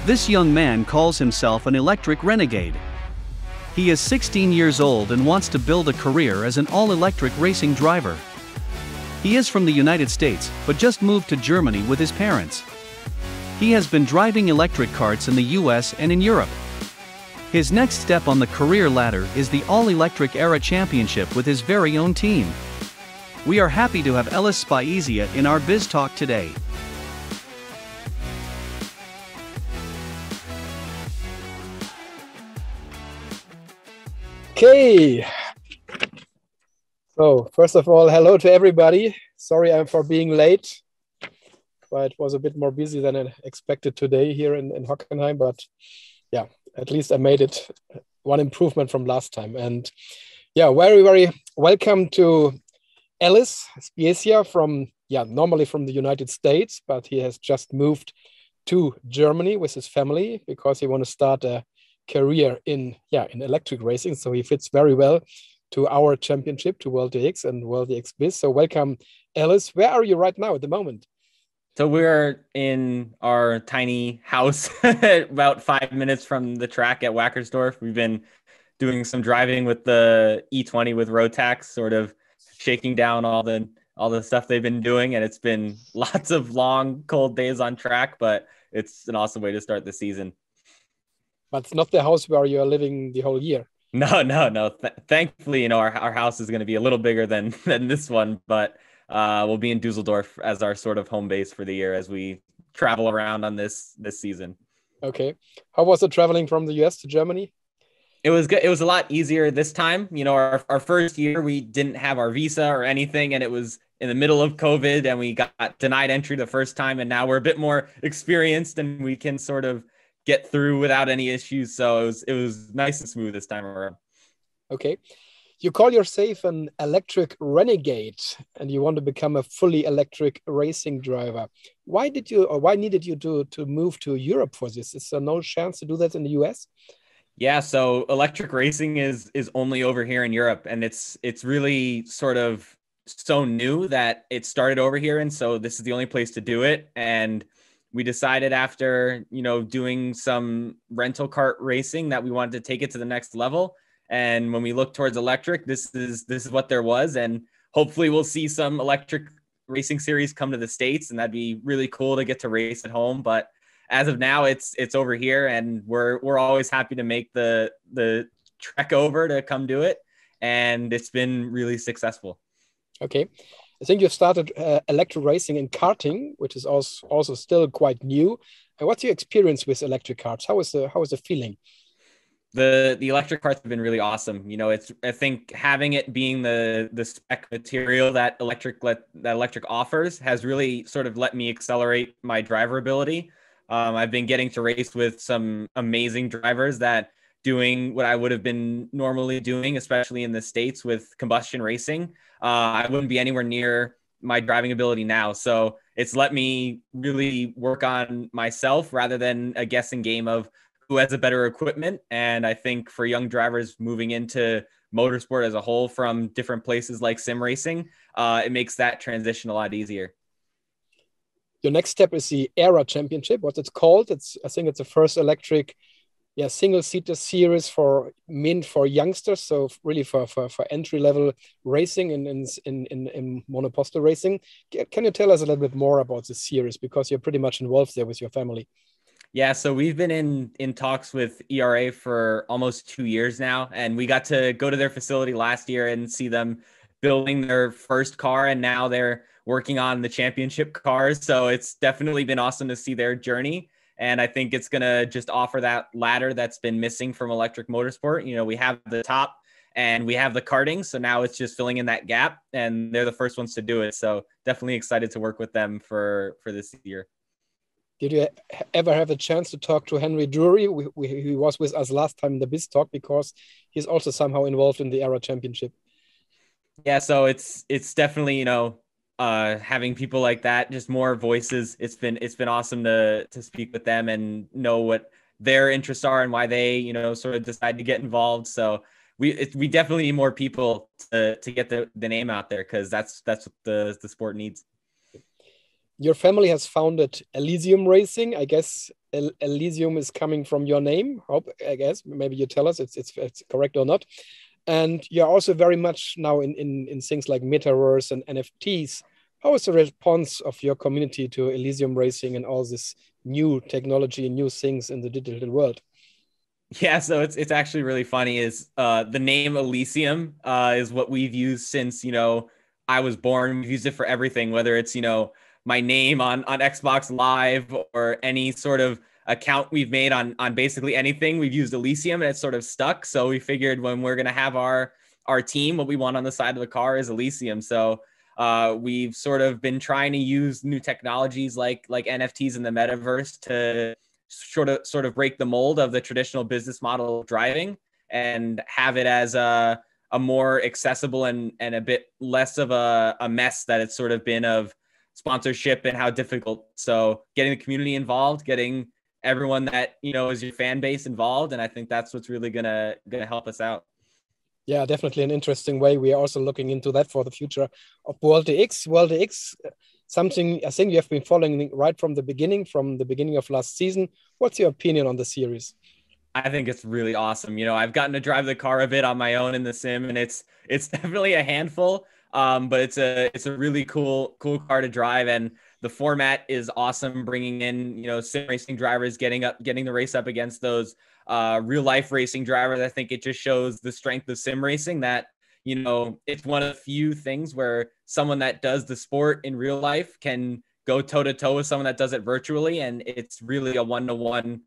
This young man calls himself an electric renegade. He is 16 years old and wants to build a career as an all-electric racing driver. He is from the United States, but just moved to Germany with his parents. He has been driving electric karts in the US and in Europe. His next step on the career ladder is the all-electric Era Championship with his very own team. We are happy to have Ellis Spiezia in our Bizz Talk today. Okay, so first of all, hello to everybody. Sorry for being late, but it was a bit more busy than I expected today here in Hockenheim, but yeah, at least I made it one improvement from last time. And yeah, very welcome to Ellis Spiezia from, normally from the United States, but he has just moved to Germany with his family because he wants to start a career in electric racing, so he fits very well to our championship, to World DX and World DX Bizz. So welcome, Ellis. Where are you right now at the moment? So we're in our tiny house about 5 minutes from the track at Wackersdorf. We've been doing some driving with the E20 with Rotax, sort of shaking down all the stuff they've been doing, and it's been lots of long, cold days on track, but it's an awesome way to start the season. But it's not the house where you're living the whole year. No. Thankfully, our house is going to be a little bigger than this one, but we'll be in Dusseldorf as our sort of home base for the year as we travel around on this season. Okay. How was it traveling from the US to Germany? It was good. It was a lot easier this time. Our first year, we didn't have our visa or anything, and it was in the middle of COVID, and we got denied entry the first time, and now we're a bit more experienced, and we can sort of get through without any issues. So it was nice and smooth this time around. Okay. You call yourself an electric renegade and you want to become a fully electric racing driver. Why needed you to move to Europe for this? Is there no chance to do that in the US? Yeah, so electric racing is only over here in Europe, and it's really sort of so new that it started over here, and so this is the only place to do it. And we decided after, doing some rental kart racing that we wanted to take it to the next level. And when we look towards electric, this is what there was. And hopefully we'll see some electric racing series come to the States, and that'd be really cool to get to race at home. But as of now, it's over here, and we're always happy to make the trek over to come do it. And it's been really successful. Okay. I think you've started electric racing and karting, which is also still quite new. And what's your experience with electric karts? How is the feeling? The electric karts have been really awesome. I think having it being the spec material that electric offers has really sort of let me accelerate my driver ability. I've been getting to race with some amazing drivers that doing what I would have been normally doing, especially in the States with combustion racing. I wouldn't be anywhere near my driving ability now. So it's let me really work on myself rather than a guessing game of who has a better equipment. And I think for young drivers moving into motorsport as a whole from different places like sim racing, it makes that transition a lot easier. Your next step is the Era Championship. What it's called? I think it's the first electric single-seater series for youngsters, so really for entry-level racing in monoposto racing. Can you tell us a little bit more about this series, because you're pretty much involved there with your family? Yeah, so we've been in talks with ERA for almost 2 years now, and we got to go to their facility last year and see them building their first car, and now they're working on the championship cars. So it's definitely been awesome to see their journey. And I think it's going to just offer that ladder that's been missing from electric motorsport. We have the top and we have the karting. So now it's just filling in that gap, and they're the first ones to do it. So definitely excited to work with them for this year. Did you ever have a chance to talk to Henry Durie? He was with us last time in the Bizz Talk, because he's also somehow involved in the Era Championship. Yeah, so it's definitely, having people like that, just more voices. It's been awesome to speak with them and know what their interests are and why they, sort of decide to get involved. So we definitely need more people to get the name out there, because that's what the sport needs. Your family has founded Elysium Racing. I guess Elysium is coming from your name. Hope, I guess maybe you tell us it's correct or not. And you're also very much now in things like metaverse and NFTs. How is the response of your community to Elysium Racing and all this new technology, new things in the digital world? Yeah, so it's actually really funny. Is the name Elysium is what we've used since I was born. We've used it for everything, whether it's my name on Xbox Live or any sort of account we've made on basically anything. We've used Elysium and it's sort of stuck. So we figured when we're gonna have our team, what we want on the side of the car is Elysium. So we've sort of been trying to use new technologies like NFTs in the metaverse to sort of break the mold of the traditional business model of driving and have it as a more accessible and a bit less of a mess that it's sort of been of sponsorship and how difficult. So getting the community involved, getting everyone that is your fan base involved, and I think that's what's really gonna help us out. Yeah, definitely an interesting way. We are also looking into that for the future of World X. World X, something I think you have been following right from the beginning of last season. What's your opinion on the series? I think it's really awesome. I've gotten to drive the car a bit on my own in the sim, and it's definitely a handful. But it's a really cool car to drive, and the format is awesome. Bringing in sim racing drivers, getting the race up against those real life racing drivers. I think it just shows the strength of sim racing. That it's one of the few things where someone that does the sport in real life can go toe to toe with someone that does it virtually, and it's really a 1-to-1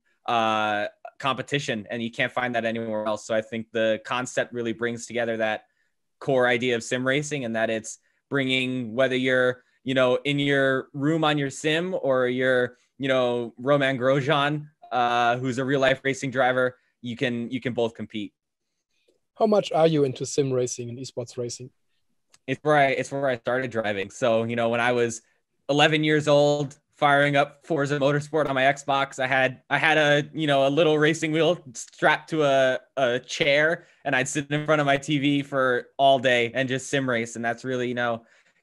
competition, and you can't find that anywhere else. So I think the concept really brings together that core idea of sim racing, and that it's bringing, whether you're in your room on your sim or you're Roman Grosjean who's a real life racing driver, you can both compete. How much are you into sim racing and esports racing? It's where I started driving. So when I was 11 years old, firing up Forza Motorsport on my Xbox, I had a a little racing wheel strapped to a chair, and I'd sit in front of my TV for all day and just sim race. And that's really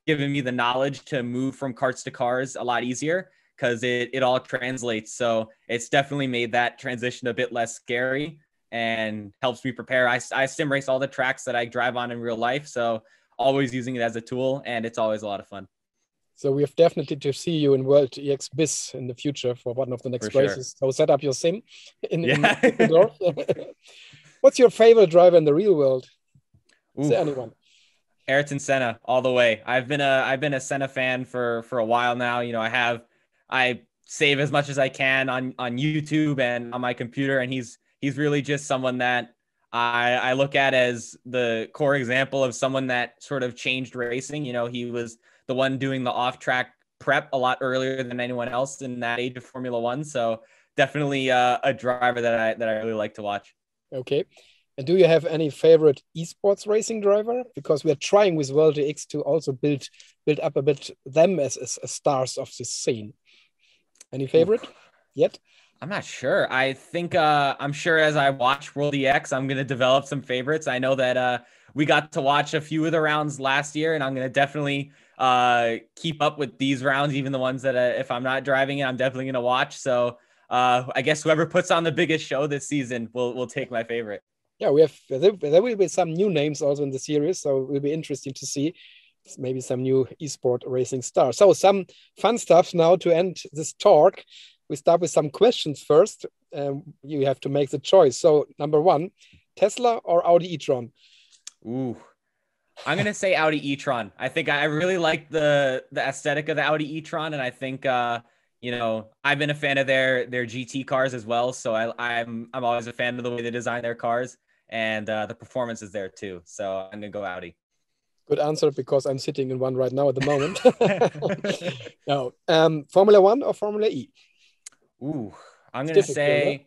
given me the knowledge to move from karts to cars a lot easier, because it all translates. So it's definitely made that transition a bit less scary and helps me prepare. I sim race all the tracks that I drive on in real life, so always using it as a tool, and it's always a lot of fun. So we have definitely to see you in World EX Bizz in the future for one of the next races. So set up your sim in Düsseldorf. What's your favorite driver in the real world? Is there anyone? Ayrton Senna, all the way. I've been a Senna fan for a while now. I save as much as I can on YouTube and on my computer, and he's really just someone that I look at as the core example of someone that sort of changed racing. He was the one doing the off-track prep a lot earlier than anyone else in that age of Formula One. So definitely a driver that I really like to watch. Okay. And do you have any favorite esports racing driver? Because we are trying with World X to also build up a bit them as stars of this scene. Any favorite yet? I'm not sure. I think I'm sure as I watch World EX, I'm going to develop some favorites. I know that we got to watch a few of the rounds last year, and I'm going to definitely keep up with these rounds, even the ones that if I'm not driving it, I'm definitely going to watch. So I guess whoever puts on the biggest show this season will take my favorite. Yeah, there will be some new names also in the series, so it will be interesting to see maybe some new esport racing stars. So some fun stuff now to end this talk. We start with some questions first. You have to make the choice. So number one, Tesla or Audi e-tron? Ooh, I'm going to say Audi e-tron. I think I really like the aesthetic of the Audi e-tron. And I think, I've been a fan of their GT cars as well. So I'm always a fan of the way they design their cars, and the performance is there too. So I'm going to go Audi. Good answer, because I'm sitting in one right now at the moment. No, Formula One or Formula E? Ooh, I'm going to say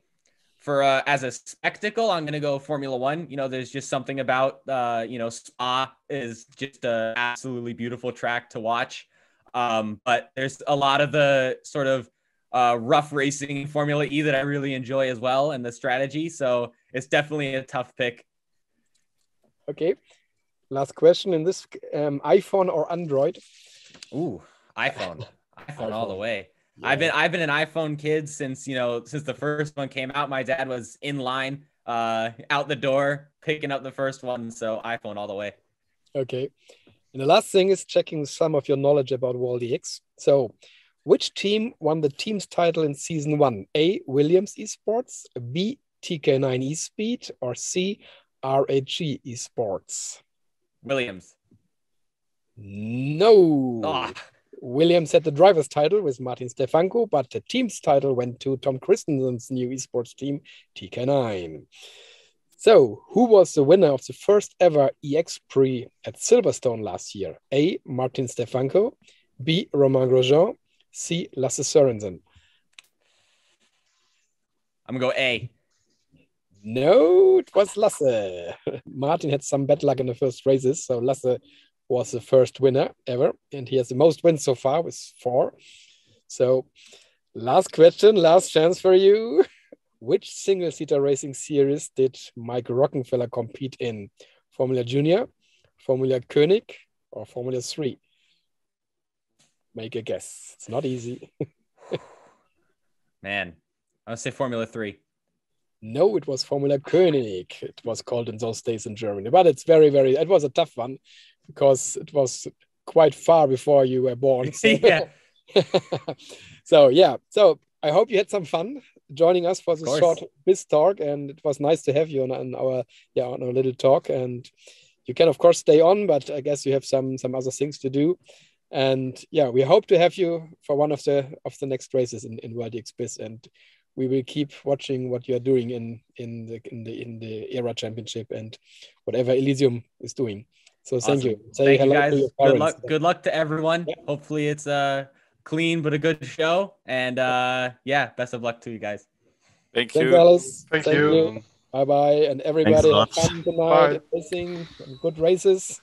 for as a spectacle, I'm going to go Formula One. There's just something about, Spa is just an absolutely beautiful track to watch. But there's a lot of the sort of rough racing in Formula E that I really enjoy as well, and the strategy. So it's definitely a tough pick. Okay. Last question in this, iPhone or Android? Ooh, iPhone. iPhone all the way. Yeah. I've been an iPhone kid since the first one came out. My dad was in line, out the door, picking up the first one. So iPhone all the way. Okay. And the last thing is checking some of your knowledge about WorldEX. So, which team won the team's title in season 1? A, Williams Esports, B, TK9 Espeed, or C, RAG Esports? Williams. No. Oh. Williams had the driver's title with Martin Stefanko, but the team's title went to Tom Christensen's new esports team, TK9. So, who was the winner of the first ever EX Prix at Silverstone last year? A, Martin Stefanko, B, Romain Grosjean, C, Lasse Sørensen. I'm going to go A. No, it was Lasse. Martin had some bad luck in the first races, so Lasse was the first winner ever, and he has the most wins so far with 4. So, last question, last chance for you. Which single-seater racing series did Mike Rockenfeller compete in? Formula Junior, Formula König, or Formula 3? Make a guess. It's not easy. Man, I'll say Formula 3. No, it was Formula König. It was called in those days in Germany. But it's it was a tough one because it was quite far before you were born. So. Yeah. So I hope you had some fun joining us for this short Bizz Talk, and it was nice to have you on our little talk. And you can of course stay on, but I guess you have some other things to do. And yeah, we hope to have you for one of the next races in WorldEX Bizz, and we will keep watching what you are doing in the Era Championship and whatever Elysium is doing. So thank you. Say thank you guys. Good luck to everyone. Yeah. Hopefully it's clean but a good show. And best of luck to you guys. Thank you. Ellis. Thank you. Bye bye, and everybody have fun tonight. Racing, good races.